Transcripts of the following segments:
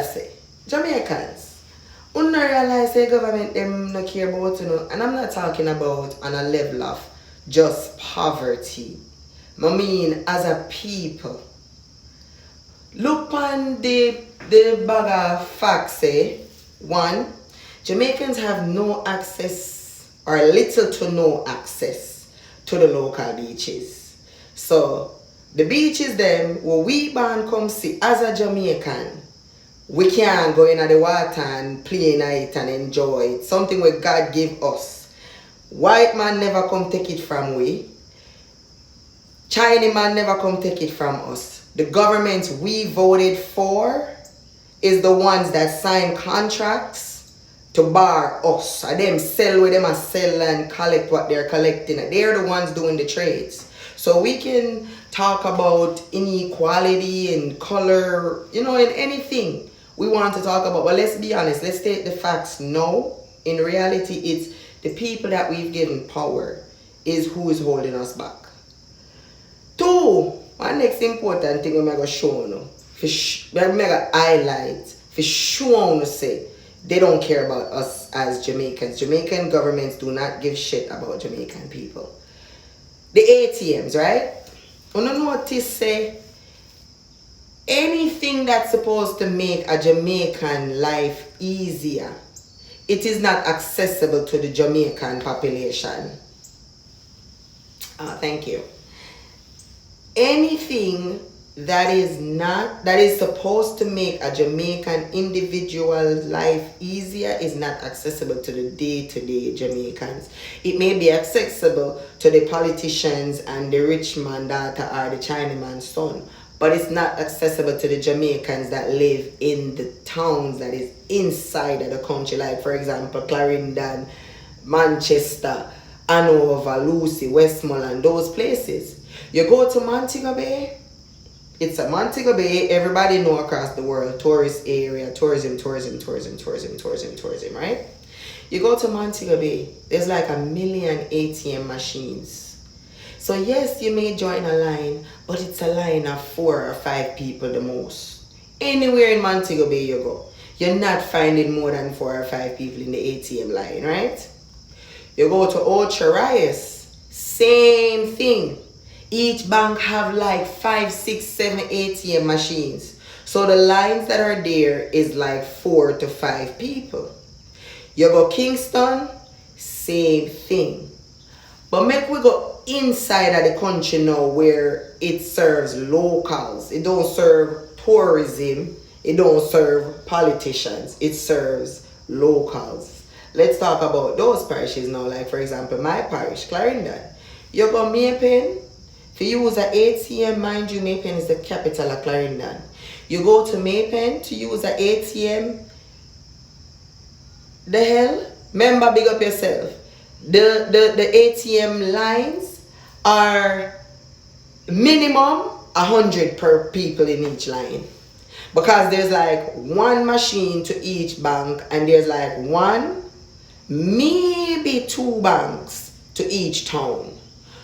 say, Jamaicans, you not realize the government them no care about and I'm not talking about on a level of just poverty. I mean as a people. Look on the bag of facts say, one, Jamaicans have no access or little to no access to the local beaches. So the beaches them where we born come see as a Jamaican, we can't go in the water and play in it and enjoy it. Something where God give us. White man never come take it from we. Chinese man never come take it from us. The government we voted for is the ones that sign contracts to bar us. And them sell where them a sell and collect what they're collecting. They're the ones doing the trades. So we can talk about inequality in color, in anything we want to talk about. But let's be honest, let's take the facts. No, in reality, it's the people that we've given power is who is holding us back. Two, one next important thing I'm going to show you, I'm going to highlight, for sure to say, they don't care about us as Jamaicans. Jamaican governments do not give shit about Jamaican people. The ATMs, right? You notice say, anything that's supposed to make a Jamaican life easier, it is not accessible to the Jamaican population. Thank you. Anything that is supposed to make a Jamaican individual life easier is not accessible to the day-to-day Jamaicans. It may be accessible to the politicians and the rich man daughter or the Chinaman's son, but it's not accessible to the Jamaicans that live in the towns that is inside of the country, like for example Clarendon, Manchester, Hanover, Lucy, Westmoreland, those places. You go to Montego Bay, it's a Montego Bay, everybody know across the world, tourist area, tourism, right? You go to Montego Bay, there's like 1 million ATM machines. So yes, you may join a line, but it's a line of 4 or 5 people the most. Anywhere in Montego Bay you go, you're not finding more than 4 or 5 people in the ATM line, right? You go to Ocho Rios, same thing. Each bank have like 5, 6, 7 ATM machines. So the lines that are there is like 4 to 5 people. You go Kingston, same thing. But make we go inside of the country now where it serves locals. It don't serve tourism. It don't serve politicians. It serves locals. Let's talk about those parishes now. Like for example, my parish, Clarendon. You go Maypen. To use an ATM, mind you, Maypen is the capital of Clarendon. You go to Maypen to use an ATM. The hell? Remember, big up yourself. The ATM lines are minimum 100 per people in each line. Because there's like 1 machine to each bank and there's like 1, maybe 2 banks to each town.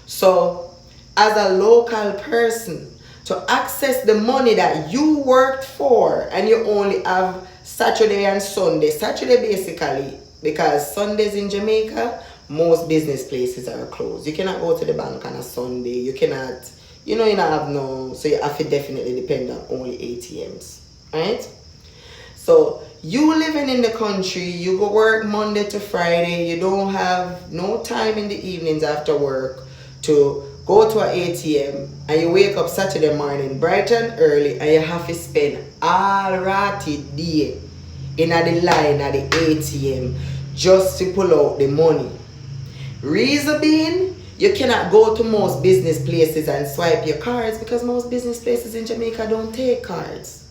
So as a local person, to access the money that you worked for and you only have Saturday and Sunday. Saturday basically, because Sundays in Jamaica, most business places are closed. You cannot go to the bank on a Sunday. You cannot, you don't have so you have to definitely depend on only ATMs, right? So you living in the country, you go work Monday to Friday, you don't have no time in the evenings after work to go to an ATM, and you wake up Saturday morning bright and early and you have to spend all ratty day in the line at the ATM just to pull out the money. Reason being, you cannot go to most business places and swipe your cards because most business places in Jamaica don't take cards.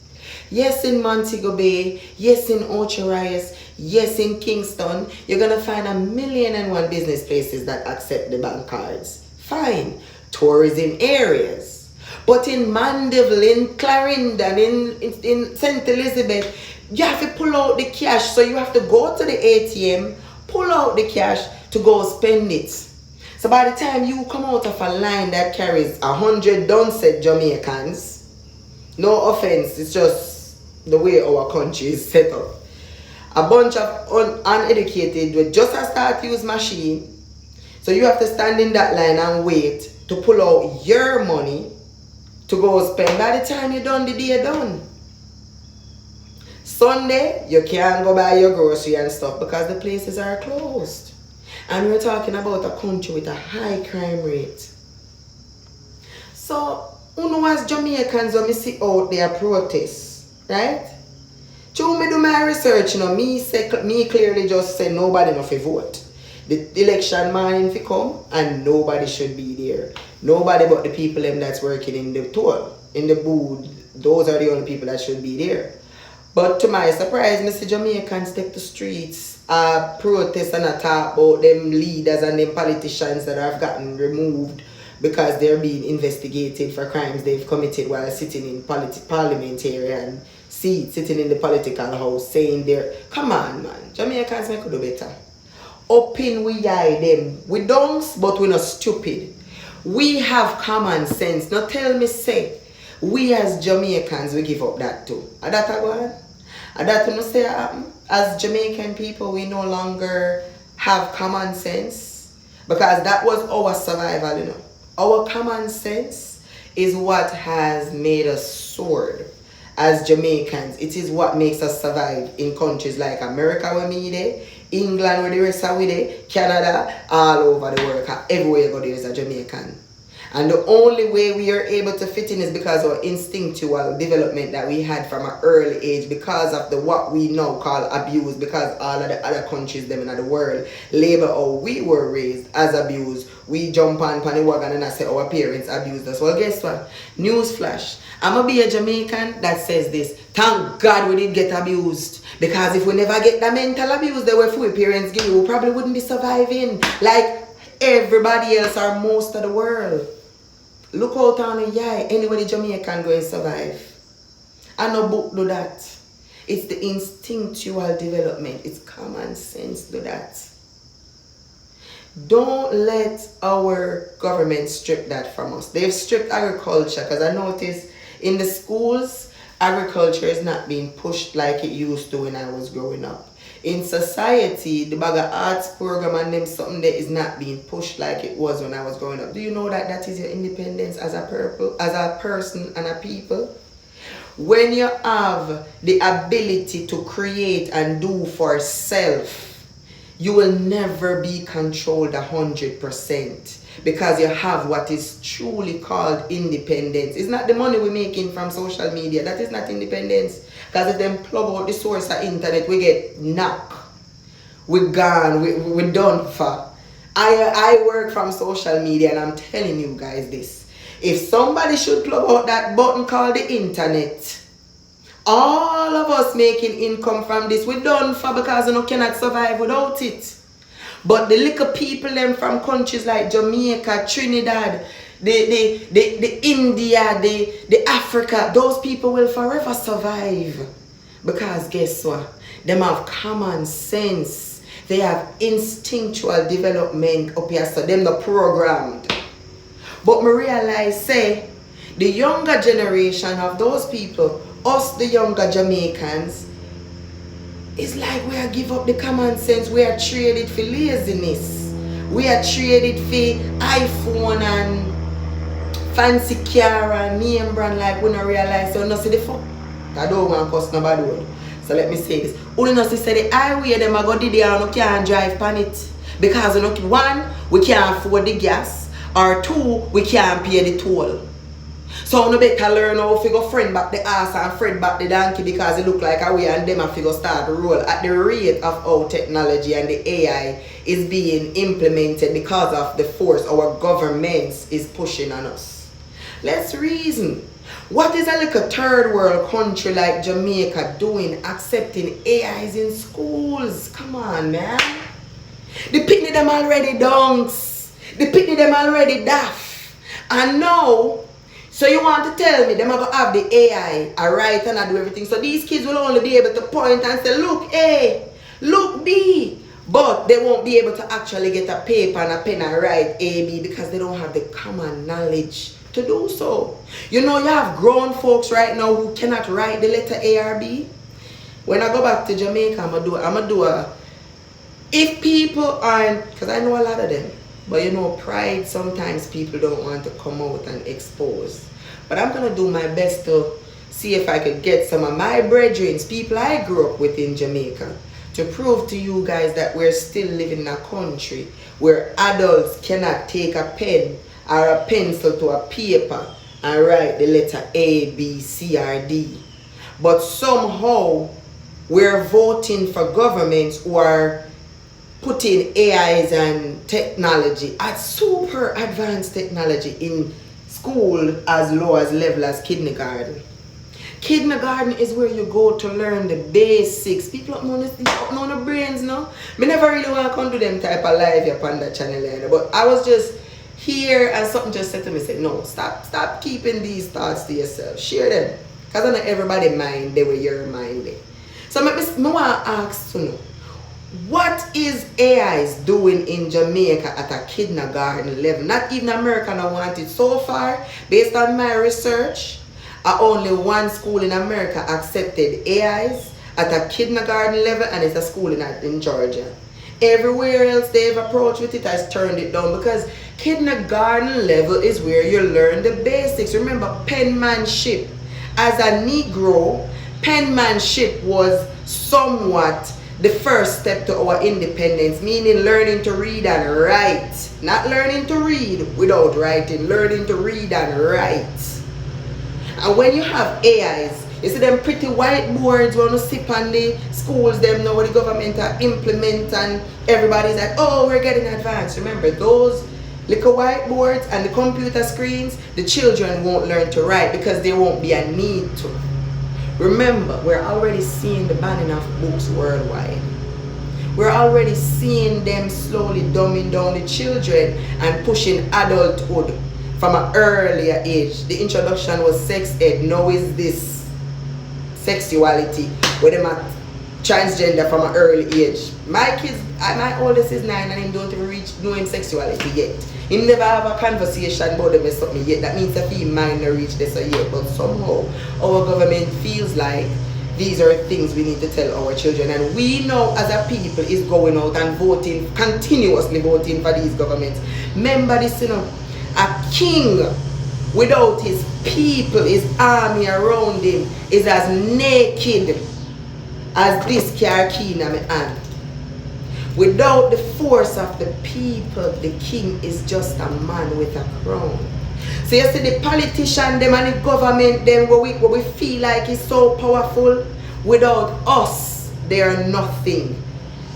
Yes, in Montego Bay, yes, in Ocho Rios, yes, in Kingston, you're going to find 1,000,001 business places that accept the bank cards. Fine, tourism areas. But in Mandeville, in Clarendon, in St. Elizabeth, you have to pull out the cash. So you have to go to the ATM, pull out the cash to go spend it. So by the time you come out of a line that carries 100 Dunset Jamaicans, no offense, it's just the way our country is set up. A bunch of uneducated will just start to use machine. So you have to stand in that line and wait to pull out your money to go spend. By the time you're done, the day done. Sunday, you can't go buy your grocery and stuff because the places are closed. And we're talking about a country with a high crime rate. So, who knows as Jamaicans when we see out there protests, right? To me do my research, me clearly just say nobody enough to vote. The election morning fi come and nobody should be there. Nobody but the people them that's working in the toll, in the booth. Those are the only people that should be there. But to my surprise, Mr. Jamaicans take the streets, protest and talk about them leaders and them politicians that have gotten removed because they're being investigated for crimes they've committed while sitting in parliamentarian seats, sitting in the political house, saying they're, come on man, Jamaicans make do better. Open we eye them. We dunks, but we're not stupid. We have common sense. Now tell me say, we as Jamaicans, we give up that too. And that a gwaan? And that you know say as Jamaican people, we no longer have common sense. Because that was our survival, you know. Our common sense is what has made us soar as Jamaicans. It is what makes us survive in countries like America where me there, England where the rest are with it, Canada, all over the world. Everywhere you go there is a Jamaican. And the only way we are able to fit in is because of our instinctual development that we had from an early age, because of the what we now call abuse, because all of the other countries them in the world label how we were raised as abused. We jump on the wagon and I say our parents abused us. Well, guess what? Newsflash. I'm going to be a Jamaican that says this. Thank God we did get abused. Because if we never get the mental abuse that our parents give you, we probably wouldn't be surviving like everybody else or most of the world. Look out on the eye. Anybody Jamaican going to survive. And no book do that. It's the instinctual development. It's common sense do that. Don't let our government strip that from us. They've stripped agriculture because I noticed in the schools, agriculture is not being pushed like it used to when I was growing up. In society, the bag of arts program and them something that is not being pushed like it was when I was growing up. Do you know that that is your independence as a person and a people? When you have the ability to create and do for self, you will never be controlled 100% because you have what is truly called independence. It's not the money we're making from social media. That is not independence. Because if them plug out the source of internet, we get knocked. We're gone. We're done for. I work from social media and I'm telling you guys this. If somebody should plug out that button called the internet, all of us making income from this, we're done for because you know, cannot survive without it. But the little people them from countries like Jamaica, Trinidad, the India, the Africa, those people will forever survive. Because guess what? Them have common sense. They have instinctual development up here, so them not programmed. But me realize, say, the younger generation of those people, us the younger Jamaicans, it's like we are give up the common sense. We are traded for laziness. We are traded for iPhone and fancy car and name brand like we don't realize. So no see the fuck. I don't want to cuss nobody word. So let me say this. Only no see say the highway them are go did there and we can't drive on it. Because one, we can't afford the gas. Or two, we can't pay the toll. So we better learn how to go friend back the ass and friend back the donkey because it look like a way and them have to start to roll at the rate of how technology and the AI is being implemented because of the force our governments is pushing on us. Let's reason. What is a little third world country like Jamaica doing accepting AIs in schools? Come on, man. The picnic them already dunks. The picnic them already daft. And now, so you want to tell me them are going to have the AI, a write and do everything. So these kids will only be able to point and say, look A, look B. But they won't be able to actually get a paper and a pen and write A, B because they don't have the common knowledge to do so. You know, you have grown folks right now who cannot write the letter A or B. When I go back to Jamaica, I'm gonna do a, if people aren't, because I know a lot of them, but you know, pride, sometimes people don't want to come out and expose. But I'm gonna do my best to see if I could get some of my brethren, people I grew up with in Jamaica, to prove to you guys that we're still living in a country where adults cannot take a pen or a pencil to a paper and write the letter A, B, C, or D. But somehow we're voting for governments who are putting AIs and technology at super advanced technology in school as low as level as kindergarten. Kindergarten is where you go to learn the basics. People don't know the brains, no? Me never really want to come to them type of live up on that channel, but I was just here and something just said to me, say, no, stop keeping these thoughts to yourself. Share them. Because I know everybody mind they were your mind. So I want to ask to know, what is AIs doing in Jamaica at a kindergarten level? Not even America no want it. So far, based on my research, only one school in America accepted AIs at a kindergarten level, and it's a school in Georgia. Everywhere else they've approached with it has turned it down, because kindergarten level is where you learn the basics. Remember, penmanship. As a Negro, penmanship was somewhat the first step to our independence, meaning learning to read and write. Not learning to read without writing, learning to read and write. And when you have AIs, you see them pretty whiteboards when you sit on the schools, them know what the government are implement, and everybody's like, oh, we're getting advanced. Remember, those little whiteboards and the computer screens, the children won't learn to write because there won't be a need to. Remember, we're already seeing the banning of books worldwide. We're already seeing them slowly dumbing down the children and pushing adulthood from an earlier age. The introduction was sex ed. Now is this sexuality, where them are transgender from an early age. My kids, my oldest is 9 and he don't even reach knowing sexuality yet. He never have a conversation about them with something yet. That means that he might not reach this yet. But somehow our government feels like these are things we need to tell our children. And we know as a people is going out and voting, continuously voting for these governments. Remember this, you know, a king without his people, his army around him, is as naked as this car key in my hand. Without the force of the people, the king is just a man with a crown. So you see the politician, them and the government, them what we feel like is so powerful, without us, they are nothing.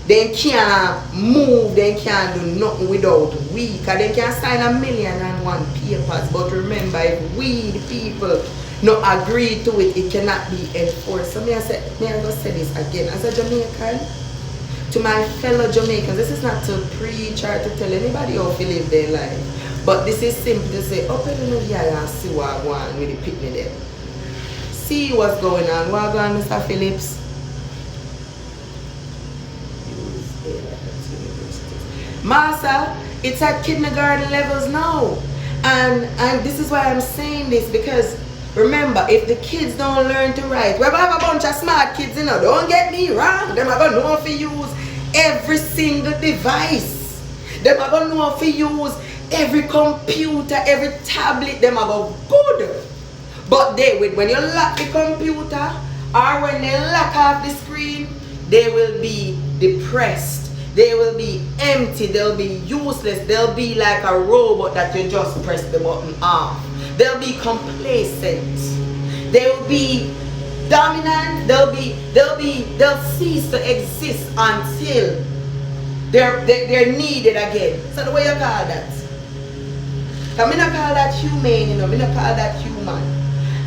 They can't move, they can't do nothing without we. Because they can sign 1,000,001 papers. But remember, if we, the people, not agree to it, it cannot be enforced. So may I just say this again, as a Jamaican, to my fellow Jamaicans, this is not to preach or to tell anybody how to live their life. But this is simply to say, open the here and see what going on with the picnic there. See what's going on. What going on, Mr. Phillips? Master, it's at kindergarten levels now. And this is why I'm saying this, because remember, if the kids don't learn to write, we're going to have a bunch of smart kids, you know, don't get me wrong. Them are going to know how to use every single device. Them are going to know how to use every computer, every tablet. Them are going good. But when you lock the computer or when they lock off the screen, they will be depressed. They will be empty. They'll be useless. They'll be like a robot that you just press the button off. They'll be complacent. They'll be dominant. They'll cease to exist until they're needed again. So the way you call that? I'm not call that humane, you know. I'm not call that human.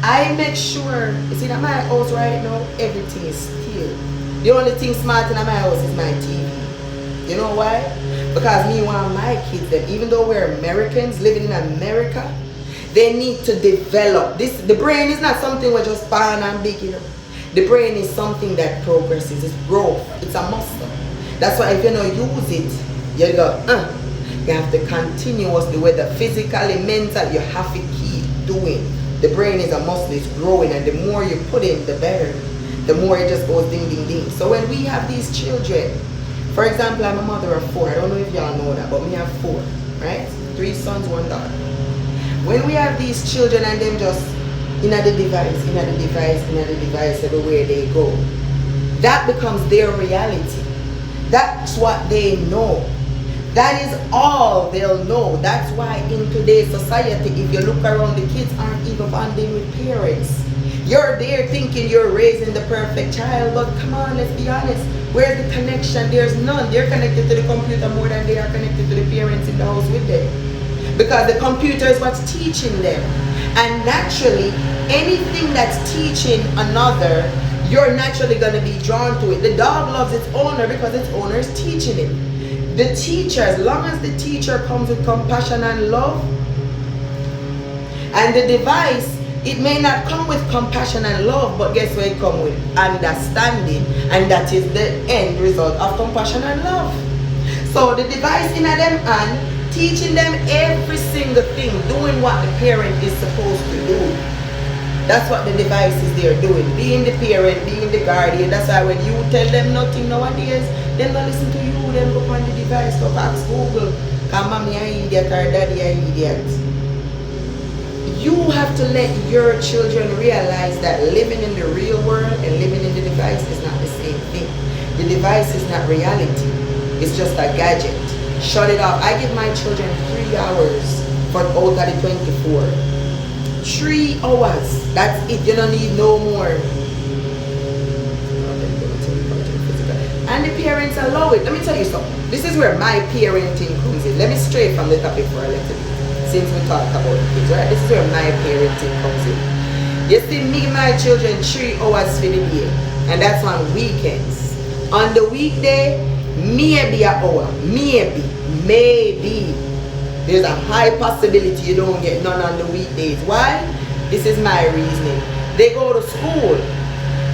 I make sure, you see, in my house right now, everything is still. The only thing smart in my house is my TV. You know why? Because me want my kids, them, even though we're Americans living in America, they need to develop this. The brain is not something we're just born and big, you know. The brain is something that progresses. It's growth. It's a muscle. That's why if you don't use it, you go, you have to continuously, whether physically, mentally, you have to keep doing. The brain is a muscle, it's growing, and the more you put in, the better. The more it just goes ding, ding, ding. So when we have these children, for example, I'm a mother of 4. I don't know if y'all know that, but me have 4, right? 3 sons, 1 daughter. When we have these children and them just in the device, everywhere they go, that becomes their reality. That's what they know. That is all they'll know. That's why in today's society, if you look around, the kids aren't even bonding with parents. You're there thinking you're raising the perfect child, but come on, let's be honest. Where's the connection? There's none. They're connected to the computer more than they are connected to the parents in the house with them. Because the computer is what's teaching them. And naturally, anything that's teaching another, you're naturally going to be drawn to it. The dog loves its owner because its owner is teaching it. The teacher, as long as the teacher comes with compassion and love, and the device, it may not come with compassion and love, but guess what? It comes with understanding, and that is the end result of compassion and love. So the device in them and teaching them every single thing, doing what the parent is supposed to do. That's what the device is there doing. Being the parent, being the guardian. That's why when you tell them nothing nowadays, they don't listen to you. Then go on the device, go ask Google. Come mommy an idiot or daddy an idiot. You have to let your children realize that living in the real world and living in the device is not the same thing. The device is not reality. It's just a gadget. Shut it off. I give my children 3 hours for out of the 24. 3 hours. That's it. You don't need no more. And the parents allow it. Let me tell you something. This is where my parenting comes in. Let me stray from the topic for a little bit. Since we talked about the kids, right? This is where my parenting comes in. You see, me and my children 3 hours for the day. And that's on weekends. On the weekday, maybe an hour. Maybe. There's a high possibility you don't get none on the weekdays. Why? This is my reasoning. They go to school.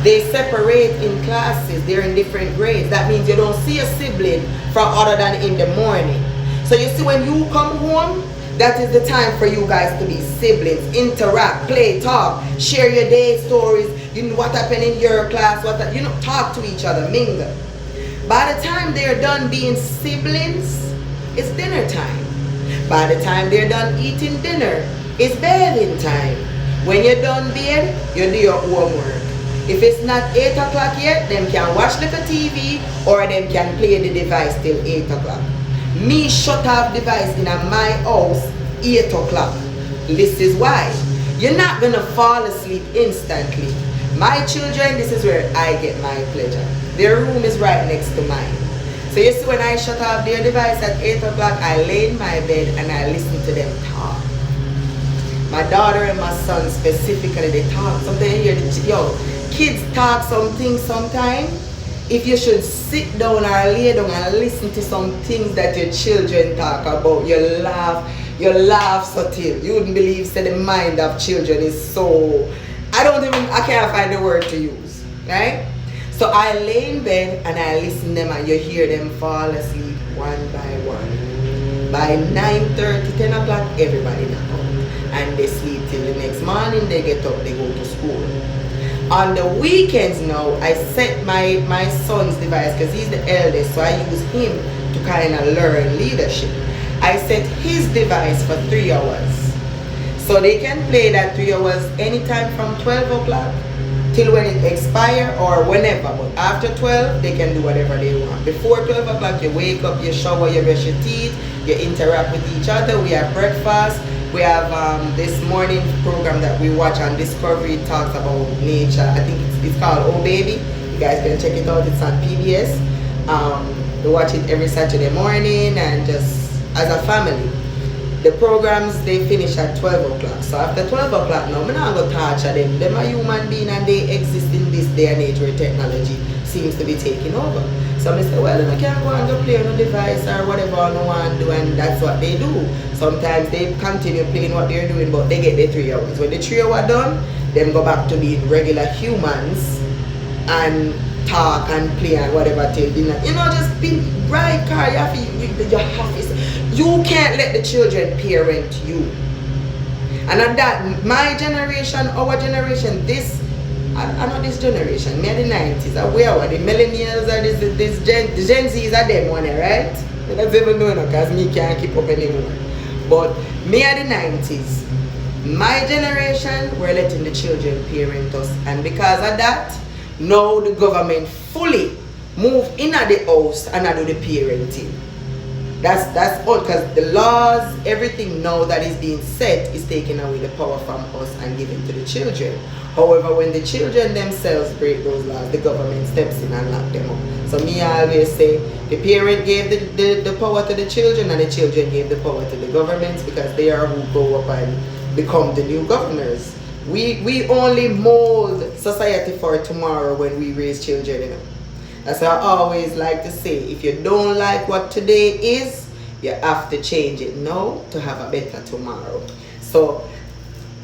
They separate in classes. They're in different grades. That means you don't see a sibling from other than in the morning. So you see, when you come home, that is the time for you guys to be siblings. Interact, play, talk, share your day stories. You know what happened in your class. Talk to each other, mingle. By the time they're done being siblings, it's dinner time. By the time they're done eating dinner, it's bathing time. When you're done bed, you do your homework. If it's not 8 o'clock yet, them can watch little TV or them can play the device till 8 o'clock. Me shut off device in my house 8 o'clock. This is why. You're not going to fall asleep instantly. My children, this is where I get my pleasure. Their room is right next to mine. So you see, when I shut off their device at 8 o'clock, I lay in my bed and I listen to them talk. My daughter and my son specifically, they talk. Sometimes you hear kids talk something sometimes. If you should sit down or lay down and listen to some things that your children talk about, you laugh so till you wouldn't believe. So the mind of children is so, I can't find the word to use, right? So I lay in bed and I listen to them and you hear them fall asleep one by one. By 9:30, 10 o'clock, everybody knock out. And they sleep till the next morning, they get up, they go to school. On the weekends now, I set my son's device because he's the eldest, so I use him to kind of learn leadership. I set his device for 3 hours. So they can play that 3 hours anytime from 12 o'clock till when it expires or whenever. But after 12, they can do whatever they want. Before 12 o'clock, you wake up, you shower, you brush your teeth, you interact with each other, we have breakfast. We have this morning program that we watch on Discovery. It talks about nature. I think it's called Oh Baby. You guys can check it out. It's on PBS. We watch it every Saturday morning and just as a family. The programs, they finish at 12 o'clock. So after 12 o'clock now, I'm not going to torture them. They're a human being and they exist in this day and age where technology seems to be taking over. So I say, well, I can't go and go play on a device or whatever I want to do, and that's what they do. Sometimes they continue playing what they're doing, but they get their 3 hours. When the 3 hours done, them go back to being regular humans and talk and play and whatever till dinner. Just be right, car. You can't let the children parent you. And at that, my generation, our generation, this, I know this generation, me are the 90s, we are the millennials, are this the Gen Zs are them one, right? I don't even know because me can't keep up anymore. But me are the 90s. My generation, we're letting the children parent us. And because of that, now the government fully move in at the house and do the parenting. That's all, because the laws, everything now that is being set is taking away the power from us and given to the children. However, when the children themselves break those laws, the government steps in and lock them up. So me always say, the parent gave the power to the children and the children gave the power to the governments, because they are who go up and become the new governors. We only mold society for tomorrow when we raise children, you know. That's why I always like to say, if you don't like what today is, you have to change it now to have a better tomorrow. So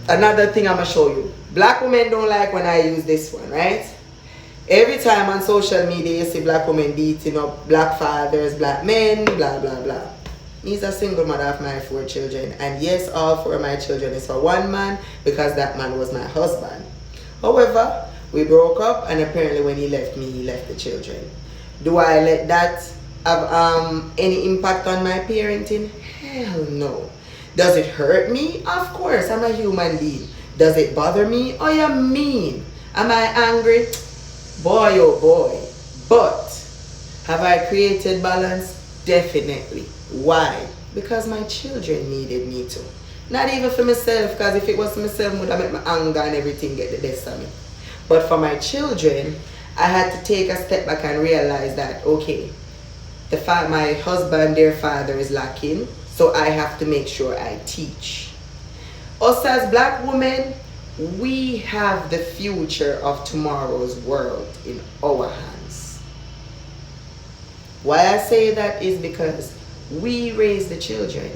another thing I'm going to show you. Black women don't like when I use this one, right? Every time on social media you see black women beating up black fathers, black men, blah, blah, blah. He's a single mother of my 4 children. And yes, all 4 of my children is for one man, because that man was my husband. However, we broke up, and apparently when he left me, he left the children. Do I let that have any impact on my parenting? Hell no. Does it hurt me? Of course, I'm a human being. Does it bother me? Oh, you mean? Am I angry? Boy, oh boy. But have I created balance? Definitely. Why? Because my children needed me to. Not even for myself, because if it was for myself, I would have made my anger and everything get the best of me. But for my children, I had to take a step back and realize that, okay, my husband, their father is lacking, so I have to make sure I teach. Us as black women, we have the future of tomorrow's world in our hands. Why I say that is because we raise the children,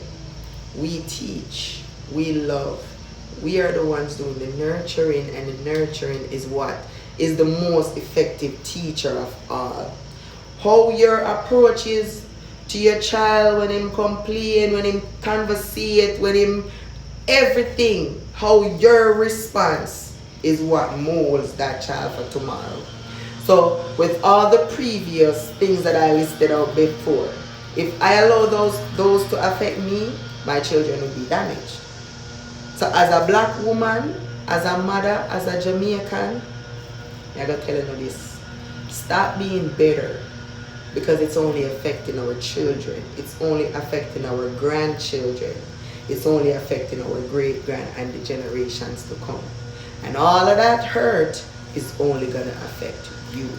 we teach, we love. We are the ones doing the nurturing, and the nurturing is what is the most effective teacher of all. How your approach is to your child when him complain, when him conversate, when him everything, how your response is what molds that child for tomorrow. So with all the previous things that I listed out before, if I allow those to affect me, my children will be damaged. So as a black woman, as a mother, as a Jamaican, I gotta tell you this. Stop being bitter, because it's only affecting our children. It's only affecting our grandchildren. It's only affecting our great-grand and the generations to come. And all of that hurt is only gonna affect you.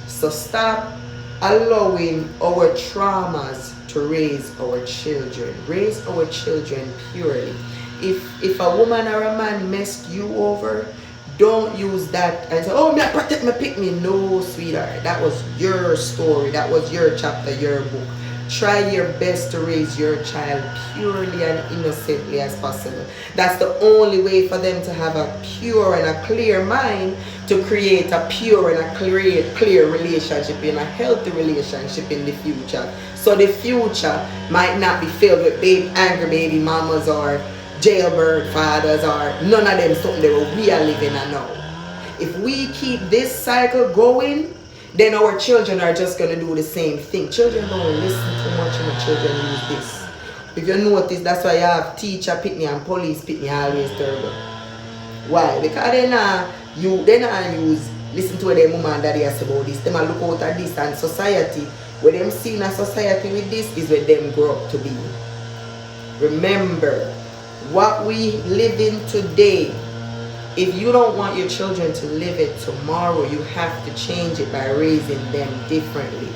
So stop allowing our traumas to raise our children. Raise our children purely. If a woman or a man messed you over, don't use that and say, oh, me I protect my pick me. No, sweetheart. That was your story. That was your chapter, your book. Try your best to raise your child purely and innocently as possible. That's the only way for them to have a pure and a clear mind, to create a pure and a clear relationship, and a healthy relationship in the future. So the future might not be filled with angry baby mamas or jailbird fathers, or none of them something that we are living in now. If we keep this cycle going, then our children are just going to do the same thing. Children don't listen too much, and children use this. If you notice, that's why you have teacher pick me and police pick me always terrible. Why? Because they not use listen to what their mama and daddy say about this. They might look out at this, and society, when them see in a society with this, is where them grow up to be. Remember, what we live in today, if you don't want your children to live it tomorrow, you have to change it by raising them differently.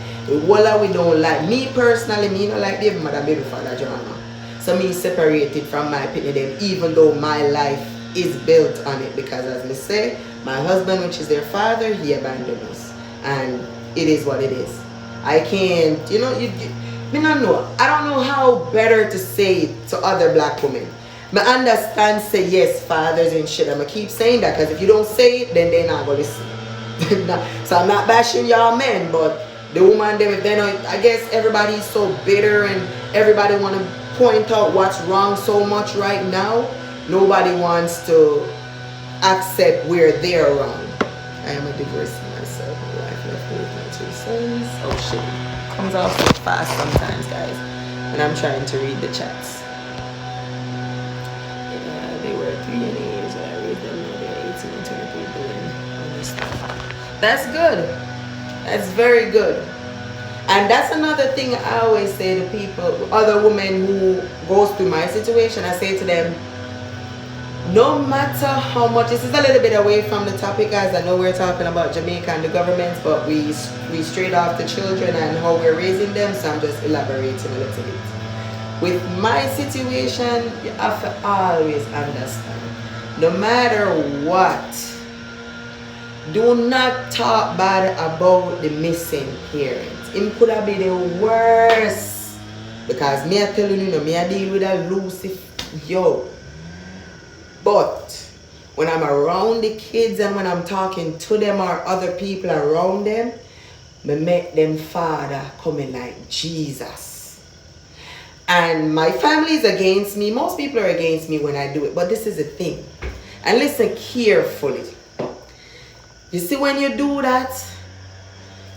What we don't like, me personally, me don't like baby mother, baby father drama. So me separated from my pitney them, even though my life is built on it, because as me say, my husband, which is their father, he abandoned us, and it is what it is. I can't, me don't know. I don't know how better to say it to other black women. I understand, say yes, fathers and shit. I'm going to keep saying that, because if you don't say it, then they're not going to listen. So I'm not bashing y'all men, but the woman, them, if they know, I guess everybody's so bitter and everybody want to point out what's wrong so much right now. Nobody wants to accept where they're wrong. I am a divorcee myself. My wife left me with my 2 sons. Oh shit. It comes off so fast sometimes, guys. And I'm trying to read the chats. Yeah, they were 3 and 8 when I raised them. Now they're 18 and 23 doing all this stuff. That's good. That's very good. And that's another thing I always say to people, other women who goes through my situation. I say to them, no matter how much, this is a little bit away from the topic, guys. I know we're talking about Jamaica and the government, but we strayed off the children and how we're raising them, so I'm just elaborating a little bit. With my situation, you have to always understand, no matter what, do not talk bad about the missing parents. It could have been the worst. Because me I tell you, me I deal with a Lucifer, yo. But when I'm around the kids and when I'm talking to them or other people around them, me make them father coming like Jesus. And my family is against me. Most people are against me when I do it. But this is the thing. And listen carefully. You see, when you do that,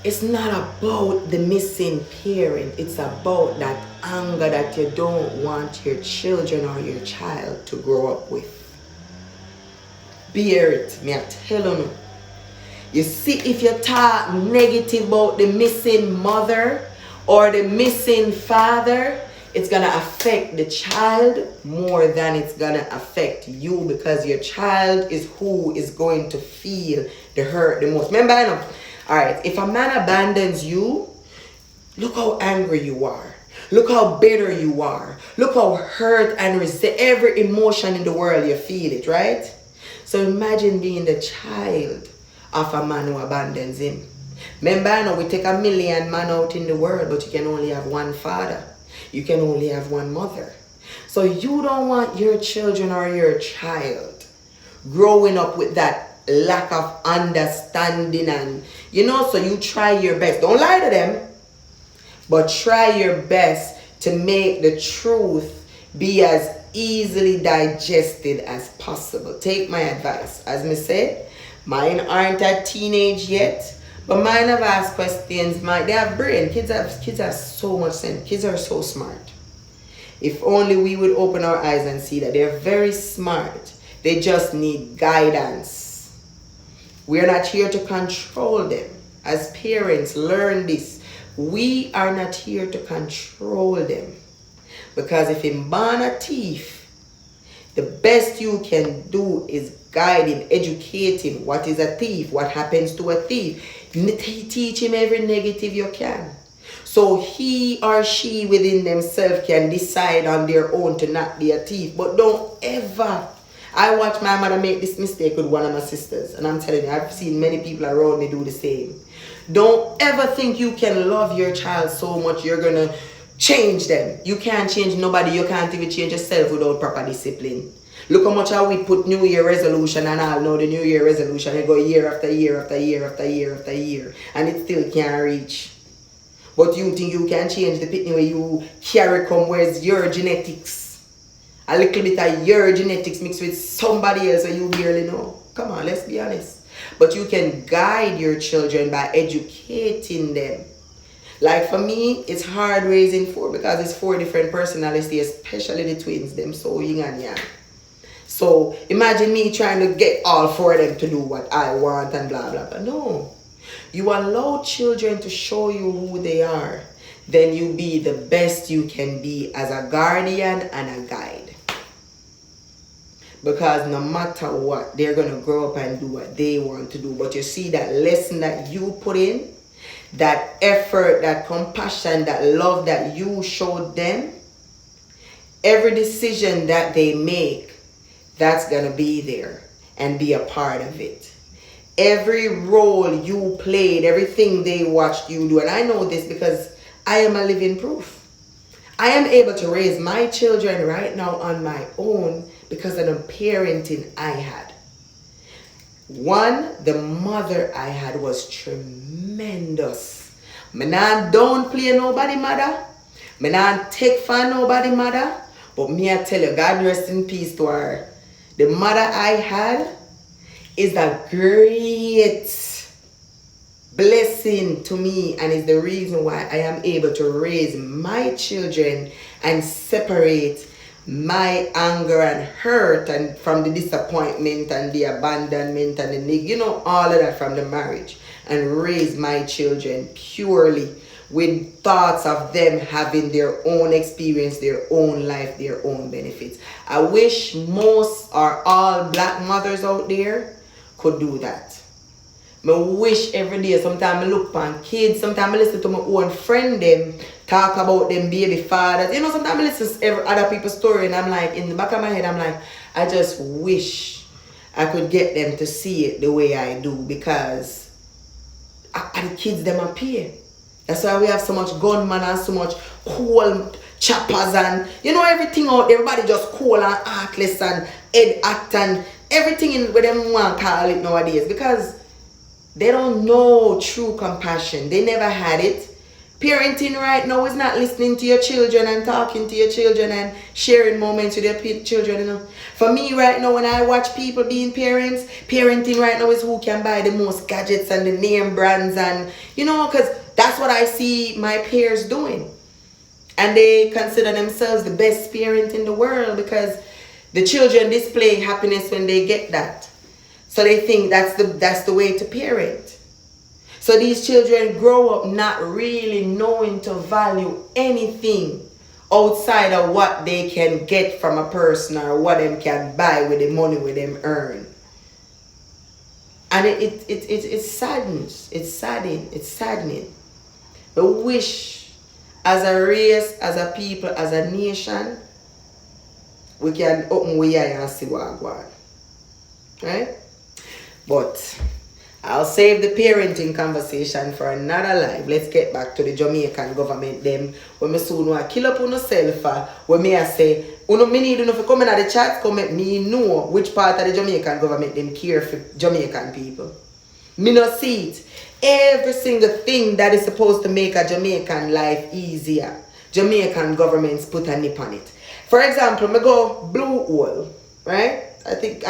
it's not about the missing parent. It's about that anger that you don't want your children or your child to grow up with. Bear it, me I tell you. You see, if you talk negative about the missing mother or the missing father, it's going to affect the child more than it's going to affect you, because your child is who is going to feel the hurt the most. Remember, I know, alright, if a man abandons you, look how angry you are. Look how bitter you are. Look how hurt and resent. Every emotion in the world, you feel it, right? So imagine being the child of a man who abandons him. Remember, I know we take 1 million men out in the world, but you can only have one father. You can only have one mother. So you don't want your children or your child growing up with that lack of understanding, and so you try your best. Don't lie to them, but try your best to make the truth be as easily digested as possible. Take my advice. As me said, mine aren't at teenage yet, but mine have asked questions. They have brain. Kids have so much sense. Kids are so smart. If only we would open our eyes and see that they're very smart. They just need guidance. We're not here to control them. As parents, learn this. We are not here to control them. Because if you're born a thief, the best you can do is guide him, educate him. What is a thief? What happens to a thief? Teach him every negative you can. So he or she within themselves can decide on their own to not be a thief. But don't ever. I watched my mother make this mistake with one of my sisters. And I'm telling you, I've seen many people around me do the same. Don't ever think you can love your child so much you're going to change them. You can't change nobody. You can't even change yourself without proper discipline. Look how much how we put New Year resolution and all. Now the New Year resolution, it go year after year after year after year after year, and it still can't reach. But you think you can change the pitney where you carry come, where's your genetics? A little bit of your genetics mixed with somebody else that you barely know. Come on, let's be honest. But you can guide your children by educating them. Like for me, it's hard raising 4 because it's 4 different personalities, especially the twins, them so yin and yang. So imagine me trying to get all 4 of them to do what I want and blah, blah, blah. No. You allow children to show you who they are. Then you be the best you can be as a guardian and a guide. Because no matter what, they're going to grow up and do what they want to do. But you see that lesson that you put in, that effort, that compassion, that love that you showed them, every decision that they make, that's going to be there and be a part of it. Every role you played, everything they watched you do, and I know this because I am a living proof. I am able to raise my children right now on my own because of the parenting I had. One, the mother I had was tremendous. Me not downplay nobody mother. Me not take for nobody mother. But me I tell you, God rest in peace to her The mother I had is a great blessing to me, and is the reason why I am able to raise my children and separate my anger and hurt and from the disappointment and the abandonment and the all of that from the marriage, and raise my children purely with thoughts of them having their own experience, their own life, their own benefits. I wish most or all black mothers out there could do that. I wish every day, sometimes I look on kids, sometimes I listen to my own friend them talk about them baby fathers. Sometimes I listen to other people's story, and I'm like, in the back of my head, I'm like, I just wish I could get them to see it the way I do, because the kids them appear. That's why we have so much gunman and so much cool choppers and everything out. Everybody just cool and heartless and head act and everything in where them want to call it nowadays, because they don't know true compassion. They never had it. Parenting right now is not listening to your children and talking to your children and sharing moments with your children. For me right now, when I watch people being parents, parenting right now is who can buy the most gadgets and the name brands, and because that's what I see my peers doing. And they consider themselves the best parent in the world because the children display happiness when they get that. So they think that's the way to parent. So these children grow up not really knowing to value anything outside of what they can get from a person or what them can buy with the money with them earn. And it saddens. It's saddening. But wish as a race, as a people, as a nation, we can open we eye and see what gwaan. Right? But I'll save the parenting conversation for another live. Let's get back to the Jamaican government them. When me soon want kill up on yourself, when me I say, me need to come in at the chat, come let me know which part of the Jamaican government them care for Jamaican people. Me not see it. Every single thing that is supposed to make a Jamaican life easier, Jamaican governments put a nip on it. For example, me go Blue Oil, right? I think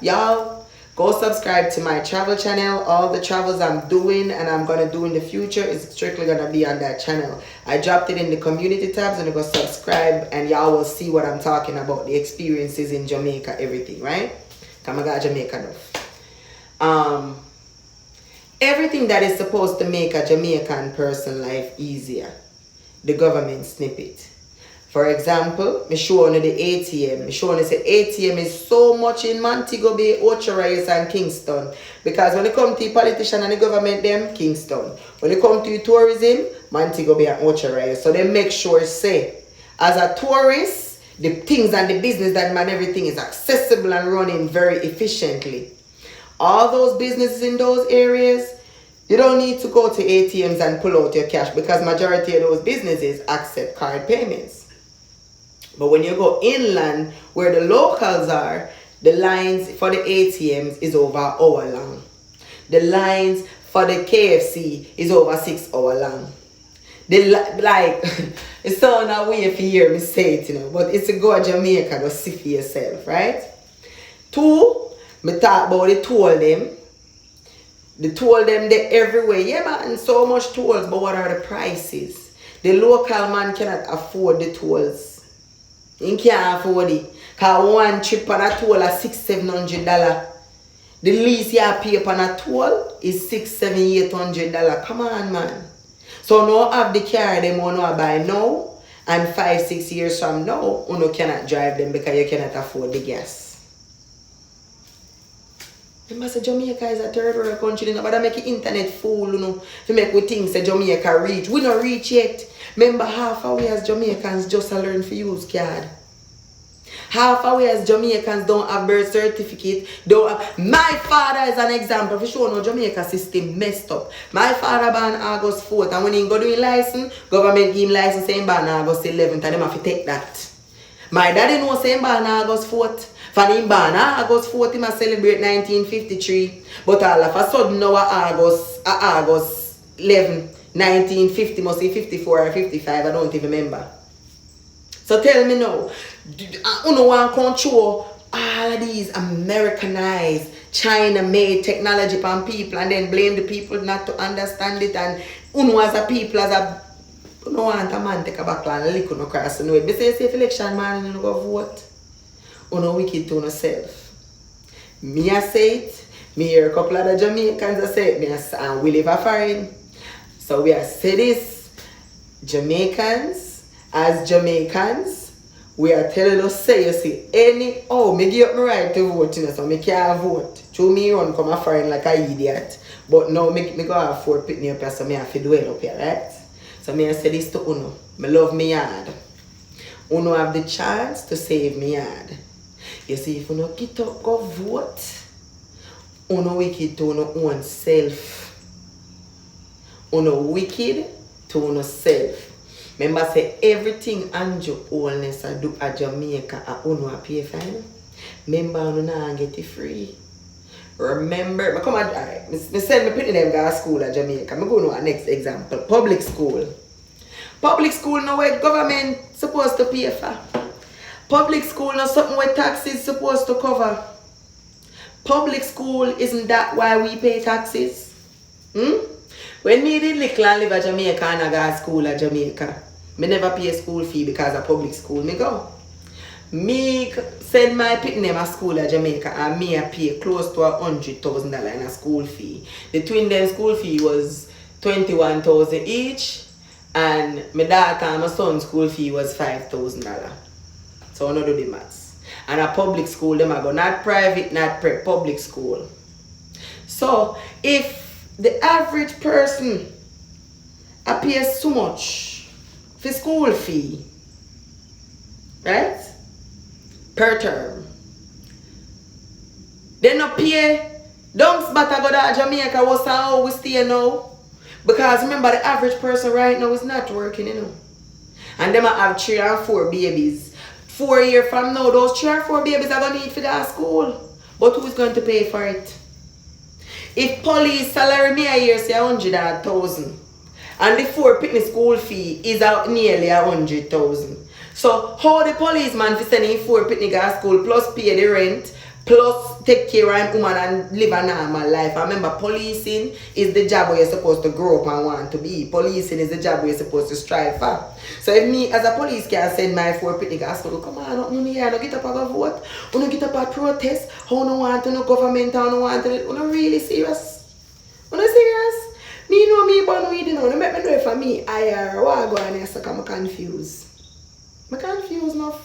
y'all go subscribe to my travel channel. All the travels I'm doing and I'm going to do in the future is strictly going to be on that channel. I dropped it in the community tabs, and you go subscribe and y'all will see what I'm talking about. The experiences in Jamaica, everything, right? Come I got Jamaica enough. Everything that is supposed to make a Jamaican person life easier, the government snip it. For example, me show you the ATM. Me show you the ATM is so much in Montego Bay, Ocho Rios and Kingston. Because when it comes to the politician and the government, them, Kingston. When it comes to tourism, Montego Bay and Ocho Rios. So they make sure, say, as a tourist, the things and the business and everything is accessible and running very efficiently. All those businesses in those areas, you don't need to go to ATMs and pull out your cash, because majority of those businesses accept card payments. But when you go inland, where the locals are, the lines for the ATMs is over an hour long. The lines for the KFC is over 6 hours long. It's so not way for hear me say it, but it's a go to Jamaica, go see for yourself, right? 2, me talk about the toll them. The toll them, they're everywhere. Yeah, man, so much tolls, but what are the prices? The local man cannot afford the tolls. He can't afford it. Because one trip on a toll is $600-$700. The least you pay upon a toll is $600-$800. Come on, man. So now have the car them you know buy now, and 5-6 years from now, you cannot drive them because you cannot afford the gas. Remember, say Jamaica is a third world country, but I make the internet fool, to make we think say Jamaica reach. We not reach yet. Remember, half of we as Jamaicans just learn to use card. Half of we as Jamaicans don't have birth certificate. My father is an example for sure. No, Jamaica system messed up. My father born August 4th, and when he go doing license, government give him license saying born August 11th, and them have to take that. My daddy know saying born August 4th. For him born August 4th, he must celebrate 1953. But all of a sudden now August 11, 1950, must be 54 or 55, I don't even remember. So tell me now, you want to control all all of these Americanized, China-made technology from people and then blame the people not to understand it and uno as a people as a no want a man take a backland and lick on across the way. They say safe election man and you go vote. Uno wicked to yourself. Me I say it, me hear a couple of the Jamaicans I say it, and we live a foreign. So we are say this, Jamaicans, as Jamaicans, we are telling us say you see me give up my right to vote, you know, so me can't vote. Through me run come a foreign like a idiot. But now me go have 4 pitney up here, so me have to dwell up here, right? So me I say this to Uno. Me love me yard. Uno have the chance to save me yard. You see, if Uno get up, go vote, Uno wicked to Uno own self. Uno wicked to Uno self. Remember say everything Andrew Oldness I do at Jamaica I Uno pay for him. Remember Uno now get it free. Remember, I come at alright. Me send me putting them guys school at Jamaica. I'm going to our next example. Public school. Public school no where government supposed to pay for. Public school no something where taxes supposed to cover. Public school isn't that why we pay taxes? When me did little and live at Jamaica and I go to school at Jamaica, me never pay school fee because of public school me go. Me send my pitney name a school at Jamaica and me I pay close to $100,000 in a school fee. The twin them school fee was $21,000 each and my daughter and my son's school fee was $5,000. So I don't do the maths. And a public school them I go not private, not prep, public school. So if the average person pays so much for school fee, right? Per term. They no pay dumps but I go to Jamaica was how we stay now. Because remember the average person right now is not working, you know. And them have 3 and 4 babies. 4 years from now, those 3 or 4 babies are gonna need to go to school. But who's going to pay for it? If police salary me a year say 100,000 and the 4 pitney school fee is out nearly 100,000. So how the policeman for sending 4 pitney to school plus pay the rent plus take care of a woman and live a normal life. I remember policing is the job where you're supposed to grow up and want to be. Policing is the job where you're supposed to strive for. So if me as a police can send my 4 pitney to school, come on, don't me here, don't get up and go vote, don't get up and protest, how no want to no government, how no want to, you know really serious? You know serious? Me know me born with you know, make me know if for me I go and I so I'm confused. I'm confused no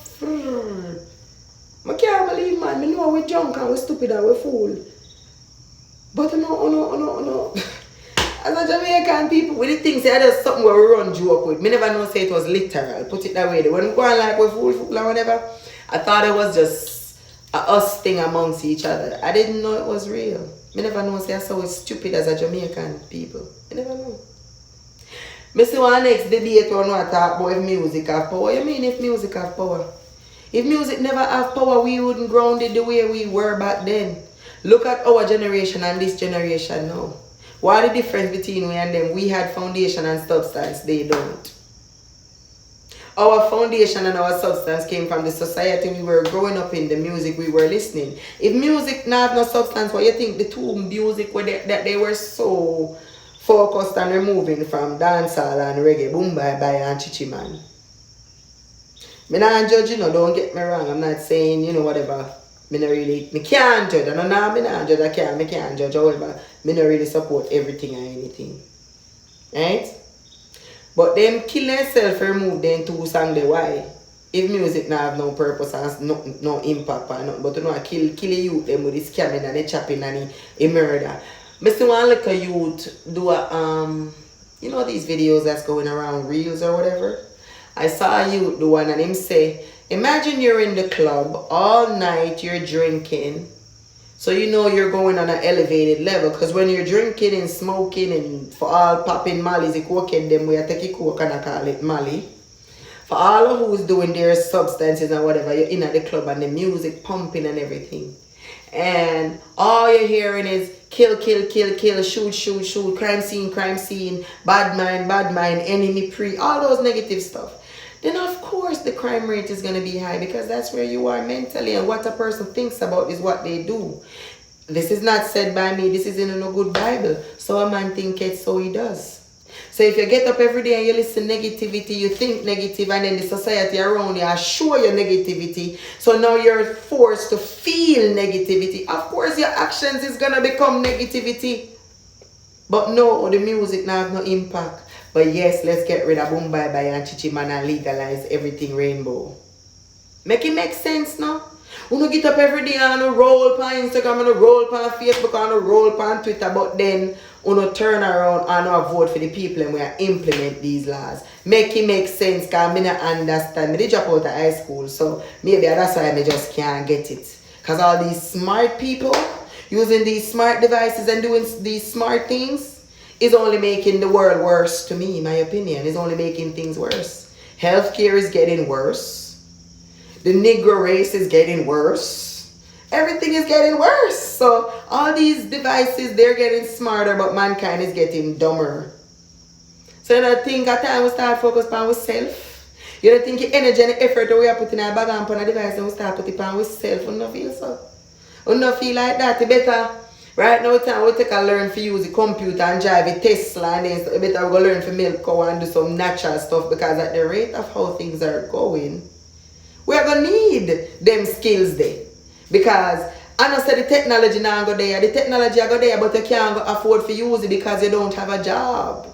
I can't believe man, I know we're drunk and we're stupid and we're fool. But no. As a Jamaican people, with the things say there's something where we run joke with. Me never know say it was literal. Put it that way. When we go on like we're fool and whatever, I thought it was just a us thing amongst each other. I didn't know it was real. Me never know say I so stupid as a Jamaican people. I never know. Me see one next debate or not talk about if music have power. What you mean if music have power? If music never have power, we wouldn't ground it the way we were back then. Look at our generation and this generation now. What the difference between we and them? We had foundation and substance, they don't. Our foundation and our substance came from the society we were growing up in, the music we were listening. If music not have no substance, what you think the two music were that they were so focused on removing from dancehall and reggae, boom bye bye and chichi man. Me not judge, you know, don't get me wrong. I'm not saying, you know, whatever. Me can't judge. I know me not judge, me can't judge. However, me not really support everything or anything. Right? But them kill themselves for remove them 2 songs there. Why? If music not have no purpose and no impact or nothing. But you know, kill the youth them with the scamming and the chopping and the murder. Me see one little youth do a, you know these videos that's going around, reels or whatever? I saw a youth do one and him say, imagine you're in the club all night, you're drinking. So you know you're going on an elevated level. Because when you're drinking and smoking and for all popping mollies, you cocaine them where I take a coke and I call it molly. For all of who's doing their substances and whatever, you're in at the club and the music pumping and everything. And all you're hearing is kill, shoot, crime scene, bad mind, enemy pre, all those negative stuff. then of course the crime rate is going to be high, because that's where you are mentally, and what a person thinks about is what they do. This is not said by me, this is in a good Bible. So a man thinketh, so he does. So if you get up every day and you listen negativity, you think negative, and then the society around you assure you negativity, so now you're forced to feel negativity. Of course your actions is going to become negativity. But no, the music now have no impact. But yes, let's get rid of Boom Bye Bye and Chichi Man and legalize everything rainbow. Make it make sense now? You get up every day and you roll on Instagram and you roll on Facebook and you roll on Twitter, but then you turn around and you vote for the people and we implement these laws. Make it make sense, because I don't understand. I did drop out of high school, so maybe that's why I just can't get it. Because all these smart people using these smart devices and doing these smart things is only making the world worse, to me, in my opinion. It's only making things worse. Healthcare is getting worse. The Negro race is getting worse. Everything is getting worse. So all these devices, they're getting smarter, but mankind is getting dumber. So you don't think at time we start focus on ourselves? You don't think the energy and the effort that we are putting in our bag and on a device and we start putting it on ourselves? We don't feel so. We don't feel like that. You better, right now time we take a learn to use the computer and drive a Tesla, and then so you better go learn to milk cow and do some natural stuff, because at the rate of how things are going, we are going to need them skills there. Because I know say the technology now go there. The technology go there, but you can't afford to use it because you don't have a job.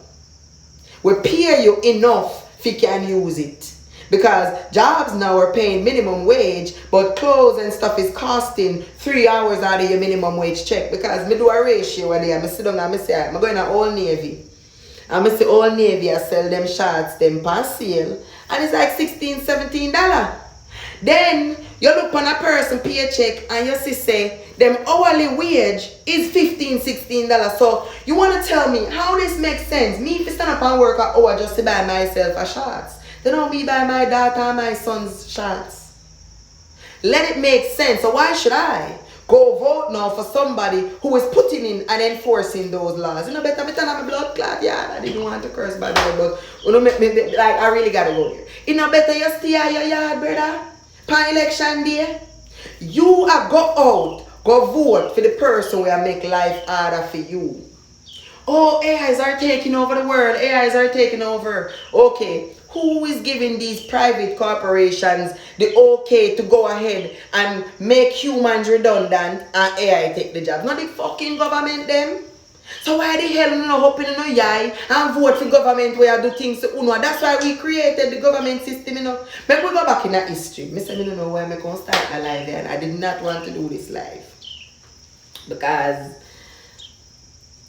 We pay you enough if you can use it. Because jobs now are paying minimum wage, but clothes and stuff is costing 3 hours out of your minimum wage check. Because me do a ratio and I sit down and I say, I'm going to Old Navy. And I say Old Navy, I sell them shorts, them per sale. And it's like $16, $17. Then you look on a person paycheck and you see say them hourly wage is $15, $16. So you want to tell me how this makes sense? Me if I stand up and work an hour just to buy myself a shorts, then I'll be buy my daughter and my son's shorts. Let it make sense. So why should I go vote now for somebody who is putting in and enforcing those laws? You know, better me turn on my blood clot. Yeah, I didn't want to curse by the way, but you know, like I really gotta go there. You know, better you stay at your yard, brother. On election day, you are go out, go vote for the person who will make life harder for you. Oh, AIs are taking over the world. AIs are taking over. Okay, who is giving these private corporations the okay to go ahead and make humans redundant and AI take the job? Not the fucking government them. So why the hell you not open in your and vote for government where you do things to UNO? That's why we created the government system, you know. Maybe we go back in that history. I say I don't know why I'm going to start a live there, and I did not want to do this live. Because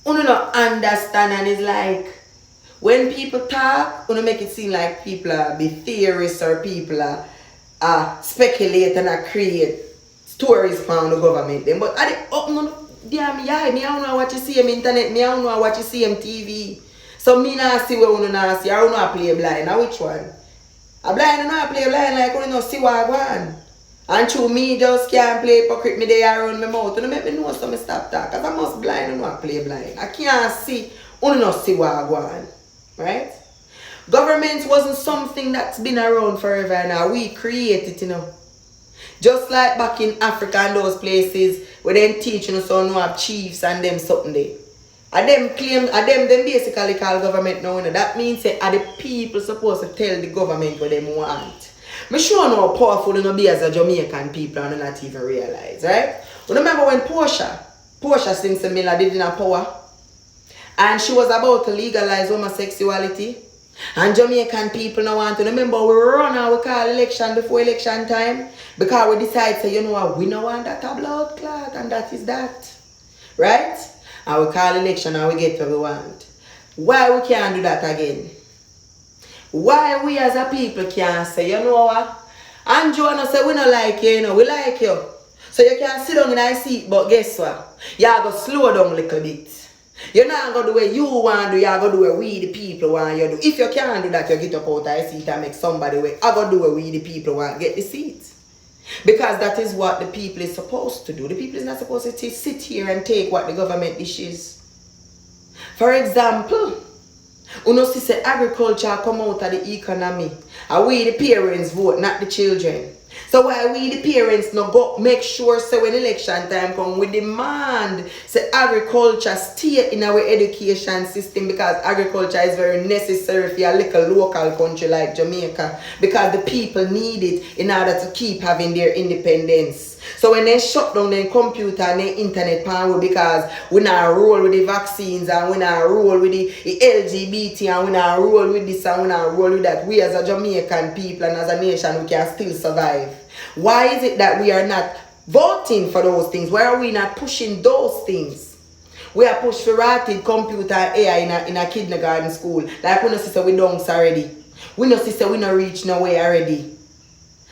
you don't understand, and it's like when people talk, you make it seem like people are be theorists or people are speculate and are create stories from the government. Them. But I damn yeah, me I don't know what you see on internet, me I don't know what you see on TV. So me not see what you not see, I don't know how play blind. Now which one? A blind know how play blind like you know see what gwaan. And to me just can't play hypocrite me there around my mouth. You know make me know so me stop talk. Cause I must blind, you know how play blind. I can't see, you know see what gwaan. Right? Government wasn't something that's been around forever now. We created it, you know. Just like back in Africa and those places where they teaching us how to have chiefs and them something there. And them claim, and them basically call government now. You know. That means that are the people supposed to tell the government what they want. I'm sure how powerful you know be as a Jamaican people and not even realize, right? You remember when Portia Simpson Miller did in a power and she was about to legalize homosexuality. And Jamaican people now want to remember we run and we call election before election time because we decide say you know what we don't want that blood clot and that is that. Right? And we call election and we get what we want. Why we can't do that again? Why we as a people can't say you know what? And Joanna say we don't like you, you know, we like you. So you can sit down in a seat, but guess what? You have to slow down a little bit. You're not going to do what you want to do, you're going to do what we the people want you to do. If you can't do that, you get up out of the seat and make somebody wait. I'm going to do what we the people want, get the seat. Because that is what the people is supposed to do. The people is not supposed to sit here and take what the government dishes. For example, You see say agriculture come out of the economy. And we the parents vote, not the children. So why we the parents no go make sure so when election time come, we demand say agriculture stay in our education system, because agriculture is very necessary for a little local country like Jamaica, because the people need it in order to keep having their independence. So when they shut down their computer and their internet power, because we not roll with the vaccines and we not roll with the LGBT and we not roll with this and we not roll with that, we as a Jamaican people and as a nation, we can still survive. Why is it that we are not voting for those things? Why are we not pushing those things? We are pushed for rated computer and AI in a kindergarten school. Like we know sister we don't already. We know sister we not reach nowhere already.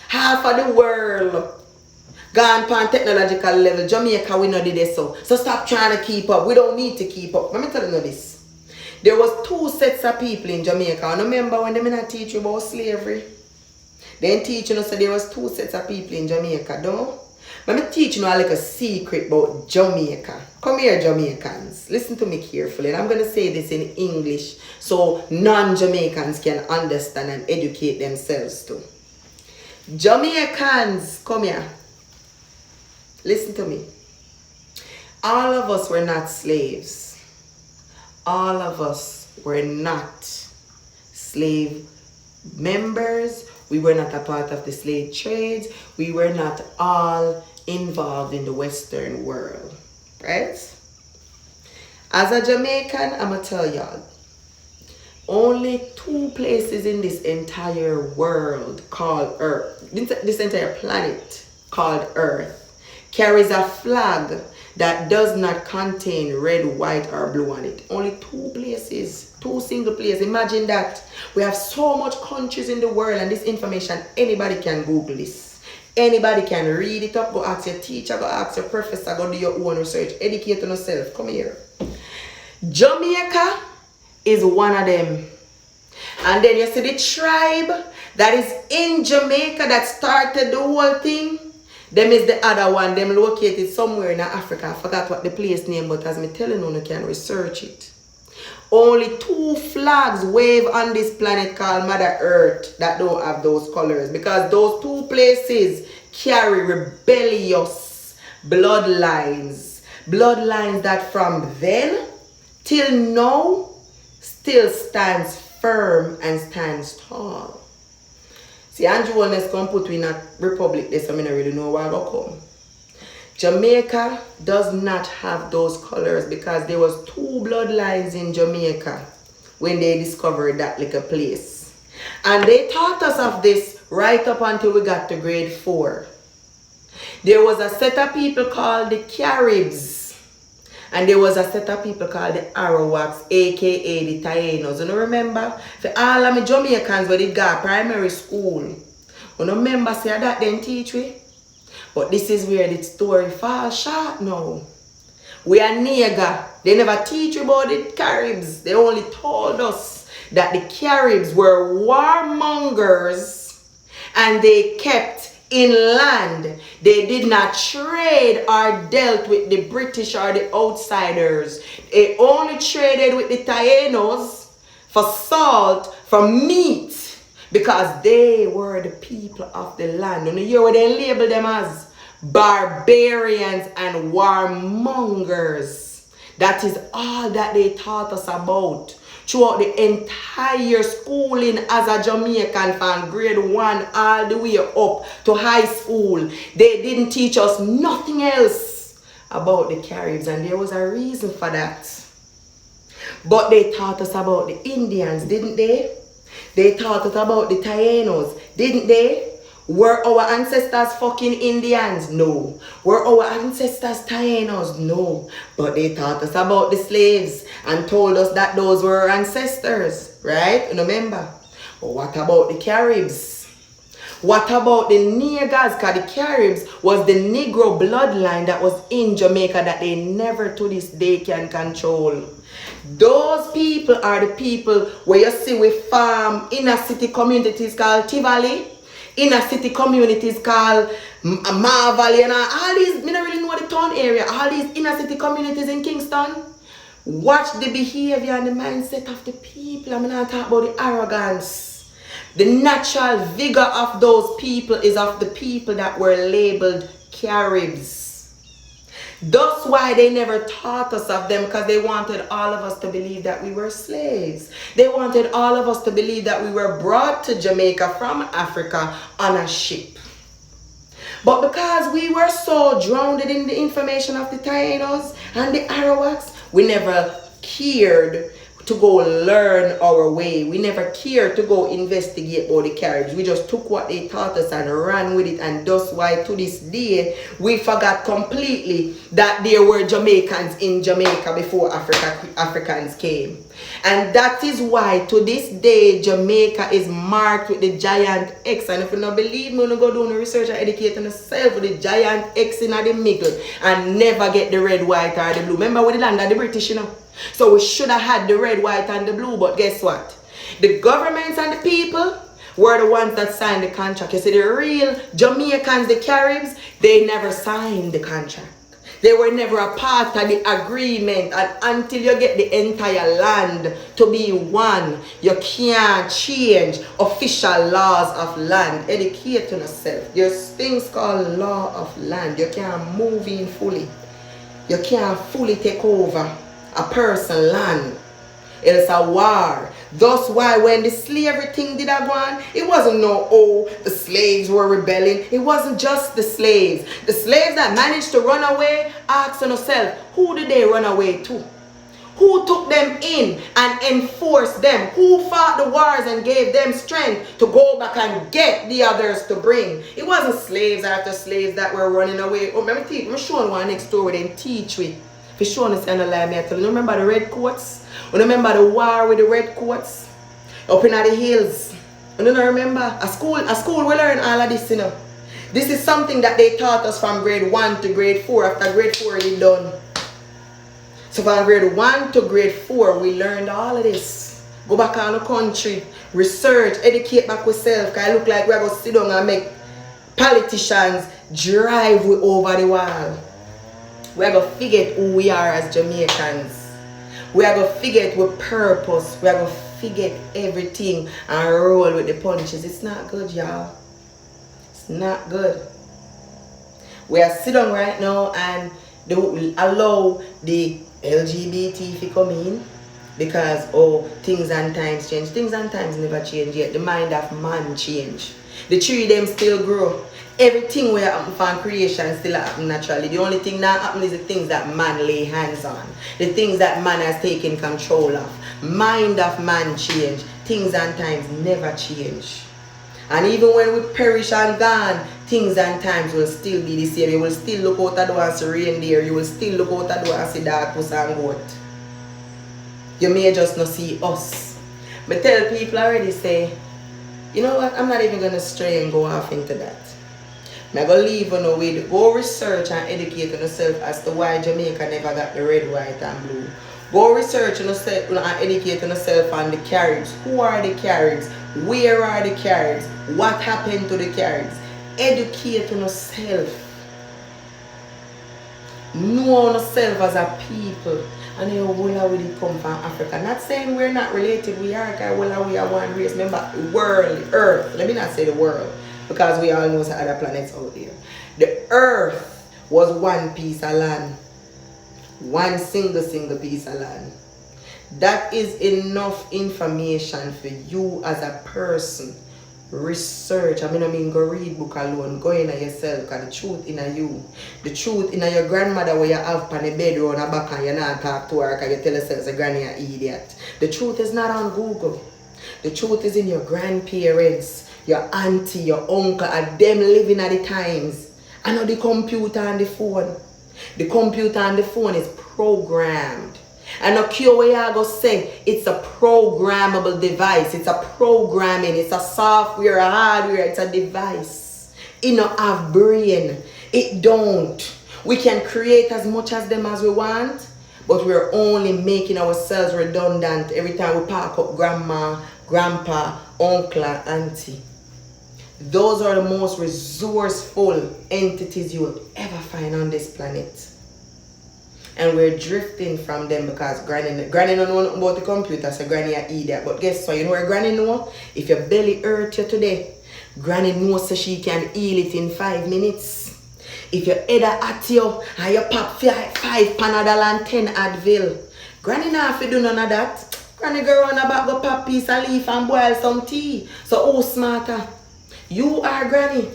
Half of the world gone pan technological level. Jamaica we know did this so. So stop trying to keep up. We don't need to keep up. Let me tell you this. There was 2 sets of people in Jamaica. I remember when they not teach you about slavery. Then teaching us there was 2 sets of people in Jamaica, don't? Let me teach you a little secret about Jamaica. Come here, Jamaicans. Listen to me carefully. And I'm going to say this in English so non-Jamaicans can understand and educate themselves too. Jamaicans, come here. Listen to me. All of us were not slaves. All of us were not slave members. We were not a part of the slave trades. We were not all involved in the Western world, right? As a Jamaican, I'm going to tell y'all, only 2 places in this entire world called Earth, this entire planet called Earth, carries a flag that does not contain red, white, or blue on it. Only 2 places, 2 single places. Imagine that. We have so much countries in the world, and this information, anybody can Google this. Anybody can read it up, go ask your teacher, go ask your professor, go do your own research, educate on yourself. Come here. Jamaica is one of them. And then you see the tribe that is in Jamaica that started the whole thing. Them is the other one, them located somewhere in Africa. I forgot what the place name, but as me telling you can research it. Only 2 flags wave on this planet called Mother Earth that don't have those colors, because those 2 places carry rebellious bloodlines. Bloodlines that from then till now still stands firm and stands tall. See, Andrew Wellness come put in a republic there, so I don't really know where I go come. Jamaica does not have those colors because there was 2 bloodlines in Jamaica when they discovered that little place. And they taught us of this right up until we got to grade 4. There was a set of people called the Caribs. And there was a set of people called the Arawaks, aka the Taínos. You remember? For all of my Jamaicans where they got primary school. You remember say that then teach we? But this is where the story falls short now. We are nigger. They never teach you about the Caribs. They only told us that the Caribs were warmongers and they kept inland. They did not trade or dealt with the British or the outsiders. They only traded with the Taínos for salt, for meat, because they were the people of the land. And you hear what they label them as? Barbarians and warmongers. That is all that they taught us about throughout the entire schooling as a Jamaican from grade 1 all the way up to high school. They didn't teach us nothing else about the Caribs, and there was a reason for that. But they taught us about the Indians, didn't they? They taught us about the Taínos, didn't they? Were our ancestors fucking Indians? No. Were our ancestors Taínos? No. But they taught us about the slaves and told us that those were our ancestors, right? Remember? But what about the Caribs? What about the niggers? Because the Caribs was the Negro bloodline that was in Jamaica that they never to this day can control. Those people are the people where you see we farm inner city communities called Tivoli, inner city communities called Mar Valley, and all these, I don't really know the town area, all these inner city communities in Kingston, Watch the behavior and the mindset of the people. I'm not talking about the arrogance. The natural vigor of those people is of the people that were labeled Caribs. That's why they never taught us of them, because they wanted all of us to believe that we were slaves. They wanted all of us to believe that we were brought to Jamaica from Africa on a ship. But because we were so drowned in the information of the Tainos and the Arawaks, we never cared to go learn our way. We never cared to go investigate all the Caribs. We just took what they taught us and ran with it. And that's why to this day, we forgot completely that there were Jamaicans in Jamaica before Africans came. And that is why to this day, Jamaica is marked with the giant X. And if you don't believe me, you go do the research and educate yourself with the giant X in the middle and never get the red, white, or the blue. Remember we the land of the British, you know? So we should have had the red, white, and the blue. But guess what? The governments and the people were the ones that signed the contract. You see, the real Jamaicans, the Caribs, they never signed the contract. They were never a part of the agreement. And until you get the entire land to be one, you can't change official laws of land. Educate yourself. There's things called law of land. You can't move in fully. You can't fully take over a person land. It's a war. That's why when the slavery thing did go on, it wasn't the slaves were rebelling. It wasn't just the slaves. The slaves that managed to run away, ask yourself, who did they run away to? Who took them in and enforced them? Who fought the wars and gave them strength to go back and get the others to bring? It wasn't slaves after slaves that were running away. Oh, let me show you one next door where they teach with. For sure, I tell you, remember the red coats? You remember the war with the red coats? Up in the hills. You don't remember? At school we learn all of this, you know. This is something that they taught us from grade 1 to grade 4. After grade 4, it's done. So from grade 1 to grade 4, we learned all of this. Go back on the country, research, educate back ourselves. Because it look like we're going to sit down and make politicians drive over the wall. We're going to forget who we are as Jamaicans. We are going to forget with purpose. We are going to forget everything and roll with the punches. It's not good, y'all. It's not good. We are sitting down right now and they will allow the LGBT to come in because, things and times change. Things and times never change yet. The mind of man change. The tree them still grow. Everything will happen from creation still happen naturally. The only thing that happens is the things that man lay hands on. The things that man has taken control of. Mind of man change. Things and times never change. And even when we perish and gone, things and times will still be the same. You will still look out the door and see reindeer. You will still look out the door and see dog, puss and goat. You may just not see us. But tell people already say, you know what, I'm not even going to stray and go off into that. I'm going to leave on the way to go research and educate yourself as to why Jamaica never got the red, white and blue. Go research yourself and educate yourself on the Caribs. Who are the Caribs? Where are the Caribs? What happened to the Caribs? Educate yourself. Know yourself as a people. And you will we come from Africa. Not saying we're not related, we are, because we are one race. Remember, world, earth. Let me not say the world, because we all know some other planets out there. The earth was one piece of land. One single piece of land. That is enough information for you as a person. Research. I mean go read book alone. Go in yourself, because the truth in you. The truth in your grandmother where you have on the bed or on the back and you not talk to her because you tell yourself a granny an idiot. The truth is not on Google. The truth is in your grandparents, your auntie, your uncle, and them living at the times. I know the computer and the phone. The computer and the phone is programmed. And a QA go say it's a programmable device. It's a programming. It's a software, a hardware. It's a device. It don't have brain. It don't. We can create as much as them as we want, but we're only making ourselves redundant every time we park up grandma, grandpa, uncle, auntie. Those are the most resourceful entities you will ever find on this planet. And we're drifting from them because granny don't know nothing about the computer, so granny a idiot. But guess what? You know where granny know? If your belly hurt you today, granny knows so she can heal it in 5 minutes. If your head at you and you pop 5 Panadol and 10 Advil, granny not have to do none of that. Granny go run about go pop piece of leaf and boil some tea. So who's smarter? You are granny.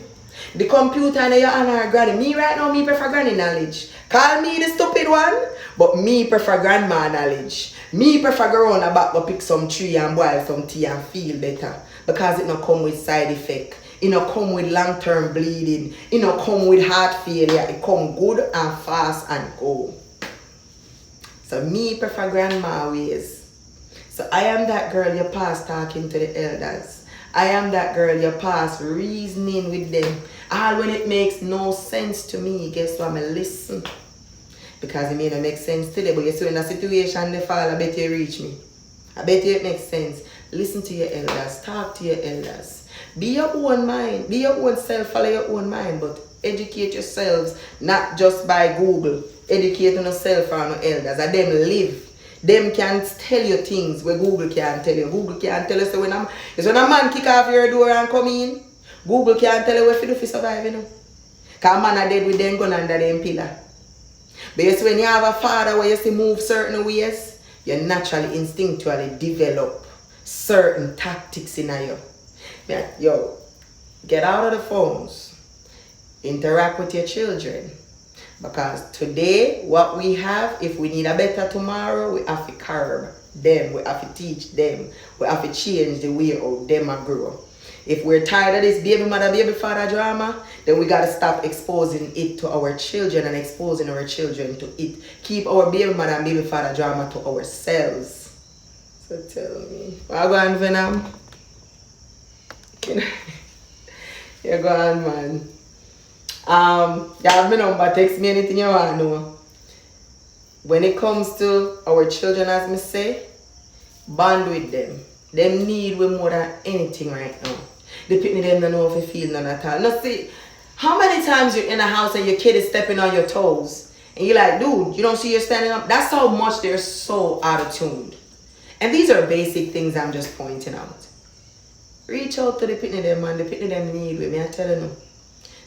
The computer and your hand are granny. Me right now, me prefer granny knowledge. Call me the stupid one, but me prefer grandma knowledge. Me prefer go run about go pick some tree and boil some tea and feel better. Because it not come with side effect. It not come with long-term bleeding. It not come with heart failure. It come good and fast and go. So me prefer grandma ways. So I am that girl you pass talking to the elders. I am that girl you pass reasoning with them. All when it makes no sense to me, guess what? I listen. Because it may not make sense today, but you see in a situation they fall, I bet you reach me. I bet you it makes sense. Listen to your elders. Talk to your elders. Be your own mind. Be your own self. Follow your own mind. But educate yourselves, not just by Google. Educate yourself from your elders. And them live. Them can tell you things where Google can't tell you. Google can't tell you. So when a man kick off your door and come in, Google can't tell you what to do to survive, you know. Because man are dead with them gun under them pillar. But you see, when you have a father where you see move certain ways, you naturally, instinctually develop certain tactics in you. Yo, get out of the phones. Interact with your children. Because today, what we have, if we need a better tomorrow, we have to curb them. We have to teach them. We have to change the way of them and grow. If we're tired of this baby mother, baby father drama, then we got to stop exposing it to our children and exposing our children to it. Keep our baby mother and baby father drama to ourselves. So tell me, what go on, Venom? You go on, man. You have my number, text me anything you want to know. When it comes to our children, as me say, bond with them. Them need we more than anything right now. The people them don't know if you feel none at all. Now see, how many times you're in a house and your kid is stepping on your toes and you're like, dude, you don't see you're standing up? That's how much they're so out of tune. And these are basic things I'm just pointing out. Reach out to the people them, and the people them need with me. I'm telling you.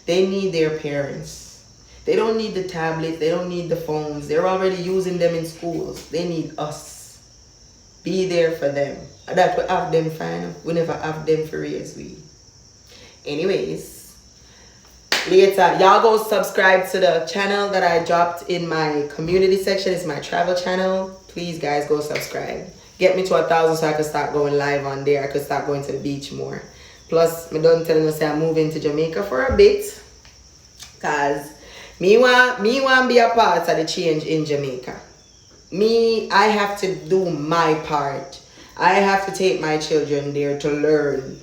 They need their parents. They don't need the tablets. They don't need the phones. They're already using them in schools. They need us. Be there for them. That we have them fine. We never have them for raise we. Anyways, later, y'all go subscribe to the channel that I dropped in my community section. It's my travel channel. Please, guys, go subscribe. Get me to 1,000 so I can start going live on there. I could start going to the beach more. Plus, me done telling us I'm moving to Jamaica for a bit. Cause me want be a part of the change in Jamaica. I have to do my part. I have to take my children there to learn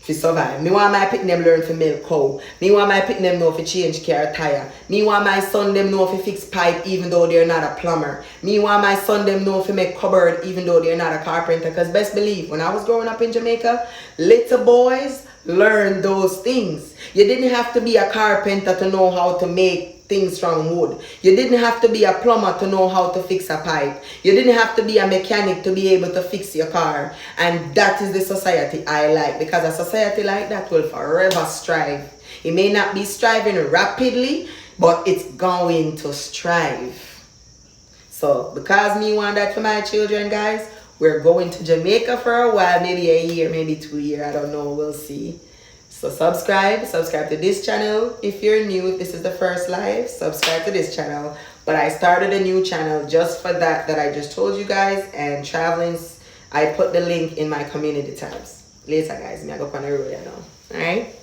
to survive. Me want my picking them learn to milk cow. Me want my picking them know to change car tire. Me want my son them know to fix pipe even though they're not a plumber. Me want my son them know to make cupboard even though they're not a carpenter. Cause best believe, when I was growing up in Jamaica, little boys learn those things. You didn't have to be a carpenter to know how to make things from wood. You didn't have to be a plumber to know how to fix a pipe. You didn't have to be a mechanic to be able to fix your car. And that is the society I like, because a society like that will forever strive. It may not be striving rapidly, but it's going to strive. So because me want that for my children, guys, we're going to Jamaica for a while, maybe a year, maybe 2 years, I don't know, we'll see. So subscribe to this channel. If you're new, if this is the first live, subscribe to this channel. But I started a new channel just for that I just told you guys. And traveling, I put the link in my community tabs. Later, guys, me I go on the road, you know. Alright?